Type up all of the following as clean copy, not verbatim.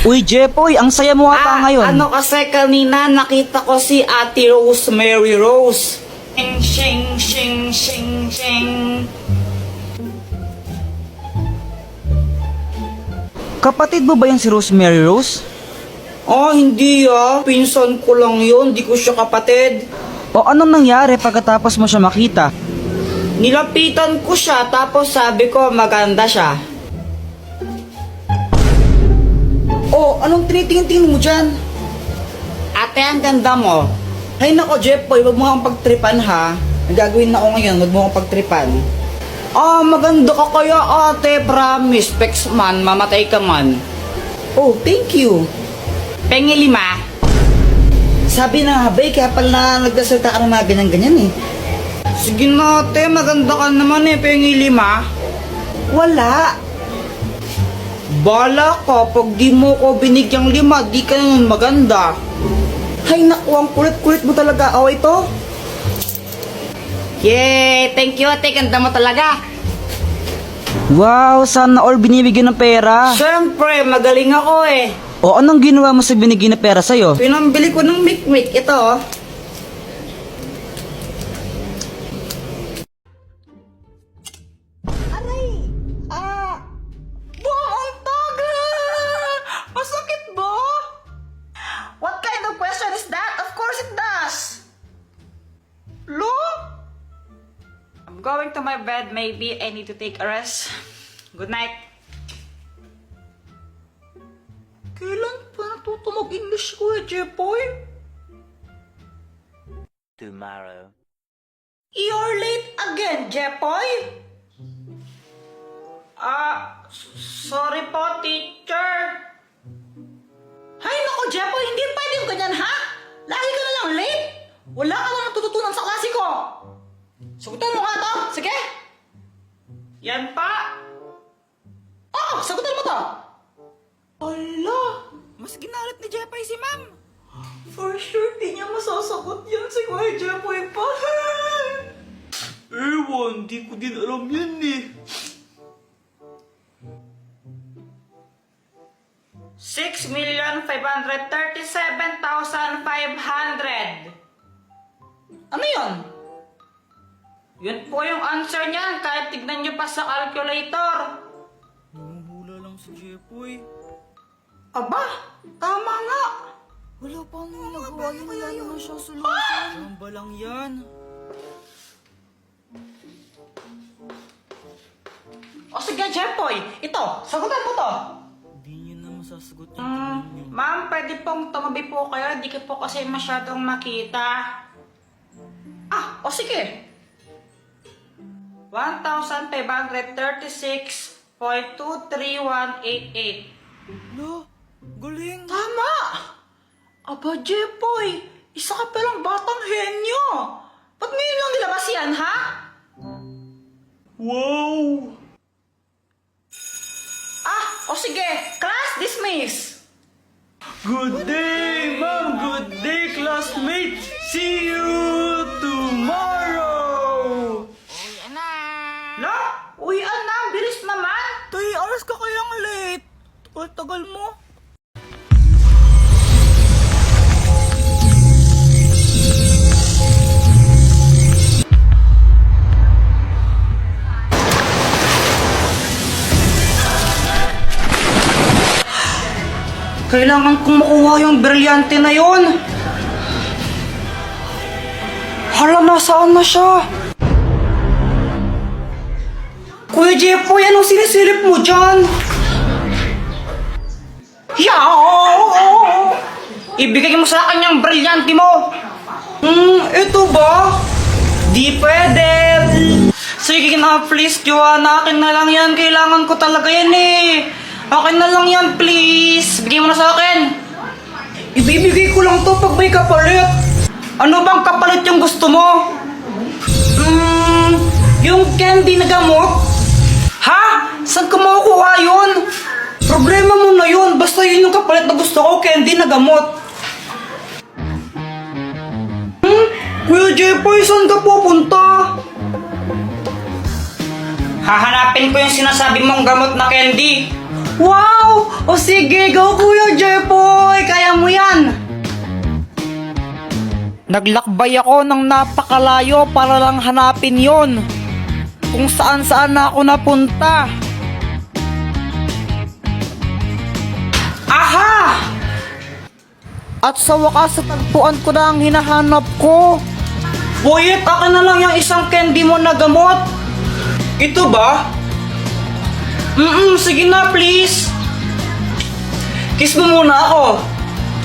Uy, Jepoy, ang saya mo ata ngayon. Ano kasi kanina nakita ko si Ate Rosemary Rose. Shing, shing, shing, shing, shing. Kapatid mo ba yan si Rosemary Rose? Hindi pinsan ko lang yun, di ko siya kapatid. O anong nangyari pagkatapos mo siya makita? Nilapitan ko siya tapos sabi ko maganda siya. Anong tinitingin mo dyan? Ate, ang ganda mo. Hay nako, Jepoy, wag mo kang pagtripan ha. Nagagawin na ako ngayon, wag mo kang pagtripan. Maganda ka kaya ate, promise. Pex man, mamatay ka man. Thank you. Pengi 5. Sabi na habay, kaya pala nagdasalita ka ng mga ganyan-ganyan eh. Sige na ate, maganda ka naman eh, pengi 5. Wala. Bala ka, pag di mo ko binigyang 5, di ka naman maganda. Hay naku, ang kulit-kulit mo talaga. Ito? Yay! Thank you ate, ganda mo talaga. Wow, sana all binibigyan ng pera. Siyempre, magaling ako eh. O anong ginawa mo sa binigyan na pera sa'yo? Pinambili ko ng mikmik. Ito. Aray! Bumantag! Masakit ba? What kind of question is that? Of course it does. Look! I'm going to my bed. Maybe I need to take a rest. Good night. Kailan pa natuto mag-English ko Jepoy? Tomorrow. You're late again, Jepoy? Sorry po, teacher. Hay nako, Jepoy, hindi pwedeng ganyan, ha? Lagi ka na lang late. Wala ka na natututunan sa klase ko. Sagutan mo nga to, sige. Yan pa. Sagutan mo to. Ala, mas ginalit ni Jepoy si ma'am. For sure, di niya masasagot yan si Kuya Jepoy pa. Ewan, di ko din alam yan eh. 6,537,500. Ano yun? Yun po yung answer niyan, kahit tignan niyo pa sa calculator. Hula lang si Jepoy. Aba, tama nga. Wala pa nang nagawa yun. Wala naman siya solusyon. Samba lang yan. O sige, Jepoy, ito, sagutan mo to. Hindi niya na masasagot yung tanong niyo. Ma'am, pwede pong tumabi po kayo, di ko po kasi masyadong makita. O sige. 1,536.23188. Lo, galing. Tama! Aba, Jepoy, isa ka palang batang henyo. Ba't ngayon lang nilabas yan, ha? Wow! O sige, class dismiss. Good day, ma'am. Good day, classmate. See you tomorrow. Lo, uwian na, bilis naman. Tay, alas ka kayang late. Tagal mo. Kailangan kong makuha yung brilyante na yun. Hala, nasaan na siya? Kuya Jepoy, anong sinisilip mo dyan? Yaw! Ibigay mo sa akin yung brilyante mo. Ito ba? Di pwede. Sige na, please, Joanna. Akin na lang yan. Kailangan ko talaga yan eh. Akin na lang yan, please. Bigay mo na sa akin. Ibibigay ko lang to pag may kapalit. Ano bang kapalit yung gusto mo? Yung candy na gamot? Ha? Saan ka makukuha yun? Problema mo na yun. Basta yun yung kapalit na gusto ko, candy na gamot. Kuya Jepoy, saan ka pupunta? Hahanapin ko yung sinasabi mong gamot na candy. Wow! O sige, go Kuya Naglakbay ako ng napakalayo para lang hanapin yon. Kung saan na ako napunta. Aha! At sa wakas, tagpuan ko na ang hinahanap ko. Boyet, akin na lang yung isang candy mo na gamot. Ito ba? Sige na, please. Kiss mo muna ako.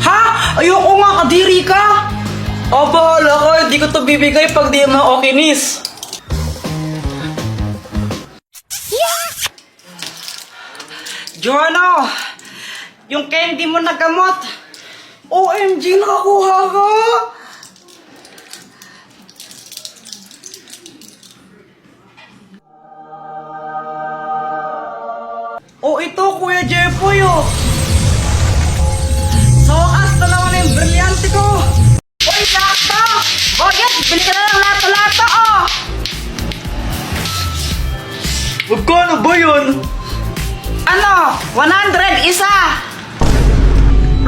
Ha? Ayoko nga, kadiri ka. Bahala ka, hindi ko to bibigay pag di mo ako kinis. Joanna, yung candy mo na gamot. OMG, nakakuha ka. Ito, Kuya Jeffoy, Sa wakas, dalawa na yung brilyante ko. Uy, lato! Yes, bili ka na ng lato-lato, Magkano ba yun? Ano? 100 isa.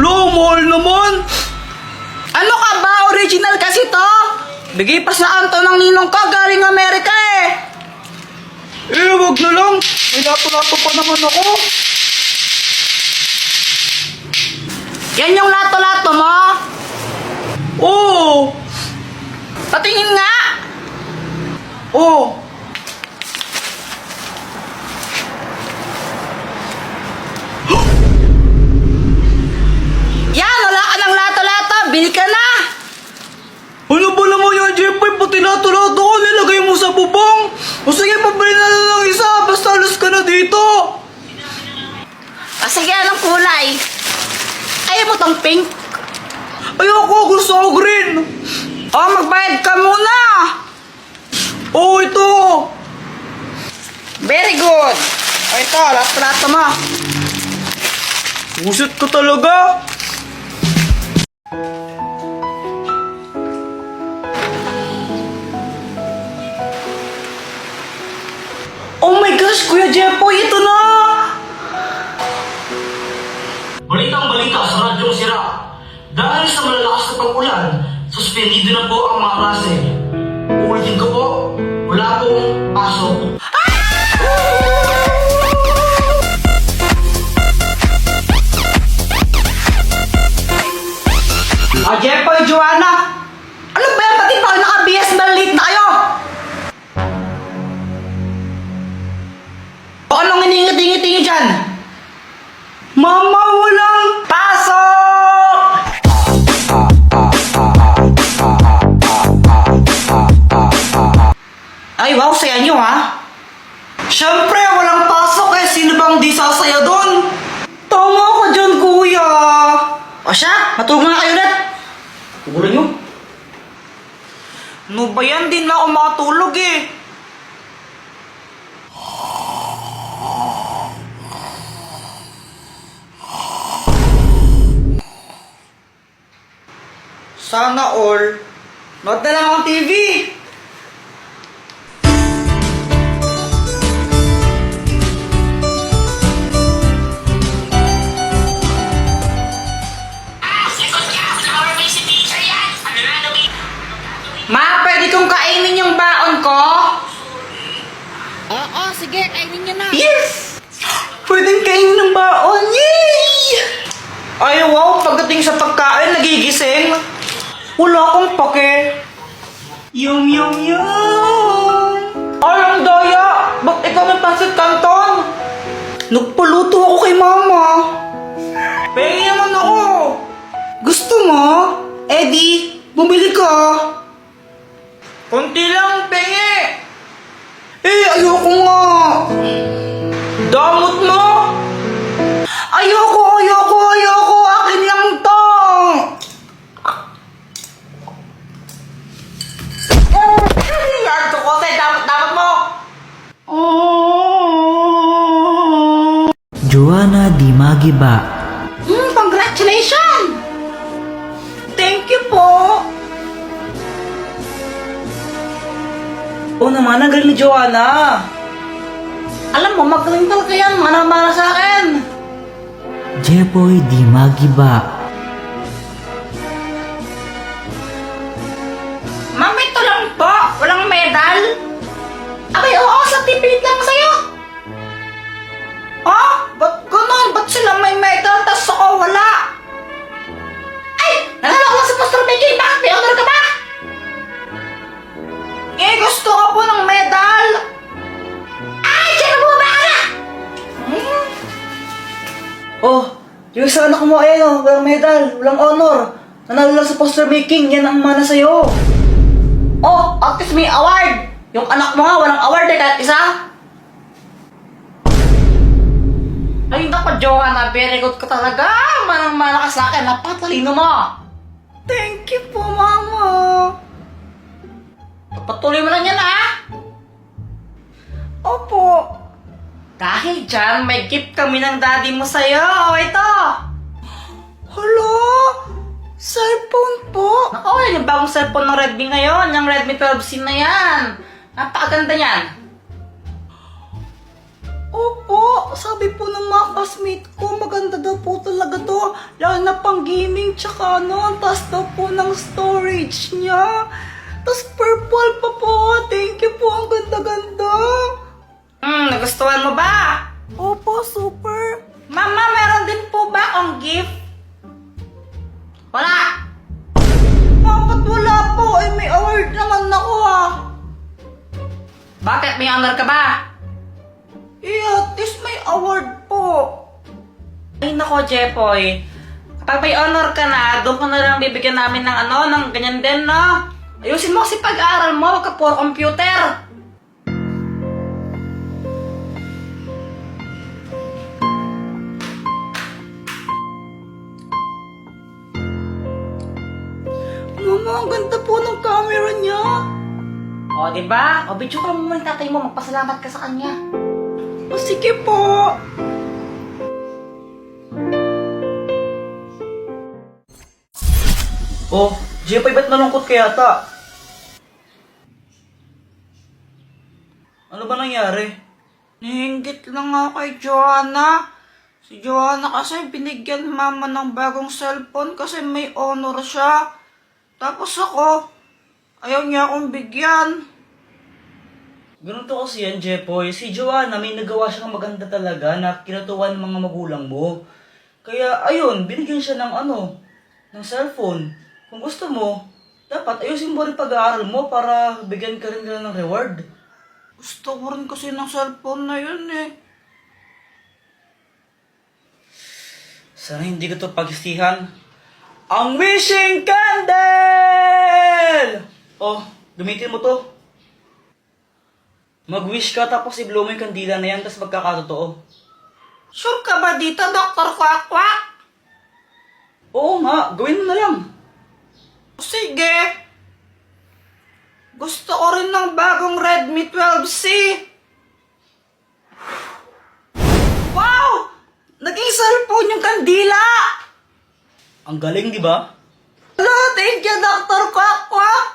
Mahal naman. Ano ka ba? Original kasi to. Bigay pa sa anto ng ninong ko, galing Amerika Wag na lang. May lato-lato pa naman ako. Yan yung lato-lato mo? Oo. Patingin nga. Oo. Yan, wala ka ng lato-lato. Bili ka na. Ano ba naman yan, Jeffoy? Pati lato-lato ko, nilagay mo sa bubong. O sige, pabili na lang ng isa. Basta alas ka na dito. Sige, anong kulay? Ayaw mo tong pink? Ayoko, gusto ko green. Magbayad ka muna. Ito. Very good. Ito, lato-lato mo. Buset ka talaga. Oh my gosh, Kuya Jeffoy, ito na! Balitang-balita sa Radyong Sira. Dahil sa malalakas na pag-ulan, suspendido na po ang mga klase. Uulitin ko po, wala pong pasok. Jeffoy, Joanna! Ano ba yan? Pati pa naka-BS na late na kayo! Anong iningi-tingi-tingi dyan? Mama, walang pasok! Ay, wow, saya nyo, Siyempre, walang pasok sino bang di sasaya doon? Tama ka dyan, kuya! O siya, matulog na kayo ulit! Tugulan nyo? Ano ba yan? Di na ako makatulog Sana all, nood na lang ang TV! Ma, pwede kong kainin yung baon ko? Oo, sige, kainin niyo na. Yes! Pwedeng kainin ng baon! Yay! Ay, wow, pagdating sa pagkain, nagigising. Wala akong pake. Yum, yum, yum! Ay, ang daya! Ba't ikaw may pansit canton? Nagpaluto ako kay mama. Pengi naman ako. Gusto mo? Eddie, bumili ka. Konti lang, pengi. Ayoko nga. Damot mo? Ayoko. Akin lang to. Yardo ko sa'yo, damot mo. Joanna Di Magiba. Congratulations! Thank you po. Naman, ang galing ni Joanna. Alam mo, magaling talaga yan. Mana-mana sa akin. Jeffoy Di Magiba. Yung isa anak mo, ayan o, walang medal, walang honor. Nanalo lang sa poster making, yan ang mana sa'yo. Oh, at least may award! Yung anak mo nga, walang award eh, kahit isa. Ay, naku, Joanna, very good ka talaga. Manang-mana ka sa akin, napatalino mo. Thank you po, Mama. Patuloy mo lang yan, ha? Opo. Dahil dyan, may gift kami ng daddy mo sa'yo. O, ito. Hala, cellphone po. Naku, yan yung bagong cellphone ng Redmi ngayon. Yung Redmi 12C na yan. Napakaganda yan. Opo, sabi po ng mga classmate ko, maganda daw po talaga to. Lalo na pang gaming, tsaka ano, ang taas daw po ng storage niya. Tapos purple pa po. Thank you po, ang ganda-ganda. Nagustuhan mo ba? Opo, super. Mama, meron din po ba akong gift? Wala. Bakit wala po? Eh, may award naman ako ah. Bakit? May honor ka ba? At least may award po. Ay nako, Jepoy. Kapag may honor ka na, doon ka na lang bibigyan namin ng ng ganyan din, no? Ayusin mo kasi pag-aaral mo, wag ka puro computer. Mama, ang ganda po ng camera niya. O, diba? O, video ka mo ng tatay mo, magpasalamat ka sa kanya. O, sige po. Oh, Jepoy, ba't nalungkot ka yata? Ano ba nangyari? Nahinggit lang ako kay Joanna. Si Joanna kasi binigyan mama ng bagong cellphone kasi may honor siya. Tapos ako, ayaw niya akong bigyan. Ganun to kasi yan, Jepoy. Si Joanna, may nagawa siyang maganda talaga na kinatuwa ng mga magulang mo. Kaya, ayun, binigyan siya ng ng cellphone. Kung gusto mo, dapat ayusin mo rin pag-aaral mo para bigyan ka rin nila ng reward. Gusto ko rin kasi ng cellphone na yun eh. Sana hindi ko to pagsistihan. Ang wishing candle! Oh, gamitin mo to. Mag-wish ka tapos i-blow mo yung kandila na yan tapos magkakatotoo. Sure ka ba dito, Dr. Quack-Quack? Oo nga, gawin mo na lang. Sige. Gusto ko rin ng bagong Redmi 12C. Wow! Naging cellphone yung kandila! Ang galing, di ba? Hello, thank you, Dr. Quack-Quack!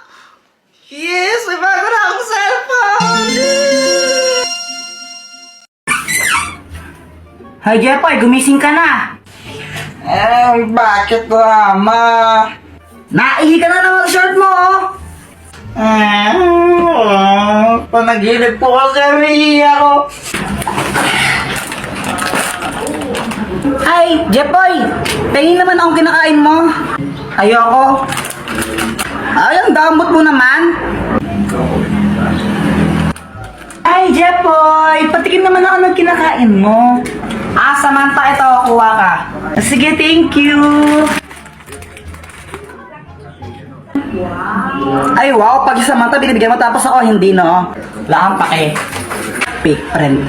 Yes, may bago na akong cellphone! Hi, Jepoy, gumising ka na. Bakit, Mama? Naihi ka na naman sa shirt mo, oh. Panaginip po kasi umiiyak ako. Ay, Jepoy, tingin naman akong kinakain mo. Ayoko. Ay, ang damot mo naman. Ay, Jepoy, patikim naman ako ng kinakain mo. Samantha, ito, kuha ka. Sige, thank you. Ay, wow, pag Samantha binibigyan mo tapos ako hindi, no? Wala kang pake. Fake friend.